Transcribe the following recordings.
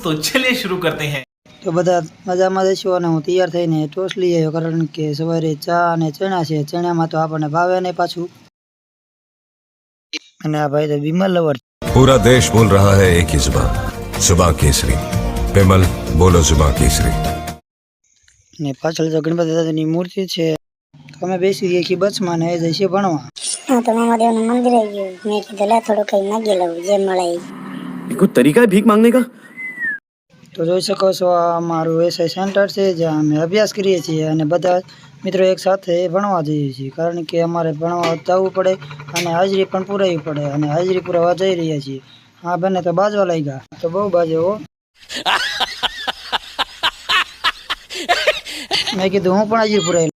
तो चलिए शुरू करते हैं। तो બધા મજામાં જઈશું અને હું તૈયાર થઈને ટોસ લઈ આવ્યો કારણ કે સવારે ચા અને ચણા છે ચણામાં તો આપણને ભાવે નહીં પાછું અને આ ભાઈ તો વિમલ લવર पूरा देश बोल रहा है एक ही जुबान जुबान केसरी विमल बोलो जुबान केसरी ને પાછળ જો ગણપતિ દાદાની મૂર્તિ છે અમે બેસી ગયા કે બસમાં ને જઈશું ભણવા हाँ तो महादेव मंदिर है मैं कीधु ला थोड़ा कहीं मांगी लूं जे मळे कोई तरीका है भीख मांगने का। તો જોઈ શકો છો આ અમારું એસઆઈ સેન્ટર છે જ્યાં અમે અભ્યાસ કરીએ છીએ અને બધા મિત્રો એક સાથે ભણવા જઈએ છીએ કારણ કે અમારે ભણવા જવું પડે અને હાજરી પણ પુરાવી પડે અને હાજરી પુરાવા જઈ રહ્યા છીએ હા બને તો બાજવા લાગ્યા તો બહુ બાજે હો મેં કીધું હું પણ હાજરી પુરાવી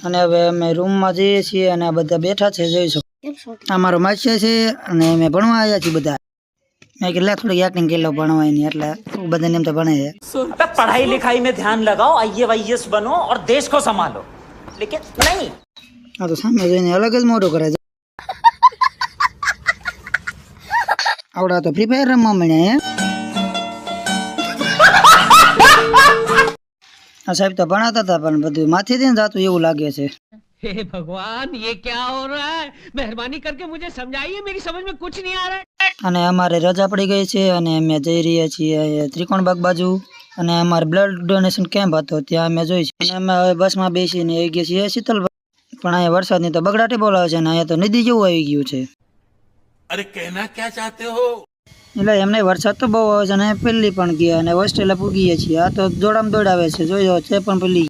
અને હવે અમે રૂમમાં જઈએ છીએ અને આ બધા બેઠા છે જોઈ શકો અમારો માસ્ટર છે અને અમે ભણવા આવ્યા છીએ બધા मैं कि थोड़ी एक्टिंग कर लो बनवाई नहीं એટલે બધાને એમ તો ભણે છે पढ़ाई लिखाई में ध्यान लगाओ आईएएस बनो और देश को संभालो लेकिन नहीं આ તો સામે જોઈને અલગ જ મોટો કરે છે આવડા તો ફ્રી ફાયર રમવા મળ્યા હે આ સાહેબ તો ભણાતા હતા પણ બધું માથેથી જ જાતું એવું લાગે છે हे भगवान ये क्या हो रहा है मेहरबानी करके मुझे समझाइए मेरी समझ में कुछ नहीं आ रहा है અને અમારે રજા પડી ગઈ છે અને અમે જઈ રહ્યા છીએ ત્રિકોણબાગ બાજુ અને અમારે બ્લડ ડોનેશન કેમ્પ હતો ત્યાં અમે જોઈ છે અને અમે હવે બસમાં બેસીને આવી ગયા છીએ શીતલ પણ અહીંયા વરસાદની તો બગડાટી બોલાવે છે અને અહીંયા તો નદી જેવું આવી ગયું છે अरे कहना क्या चाहते हो? એટલે એમને વરસાદ તો બહુ આવે છે અને પેલી પણ ગયા અને હોસ્ટેલે પૂગીએ છીએ આ તો દોડામ દોડાવે છે જોયો છે પણ પેલી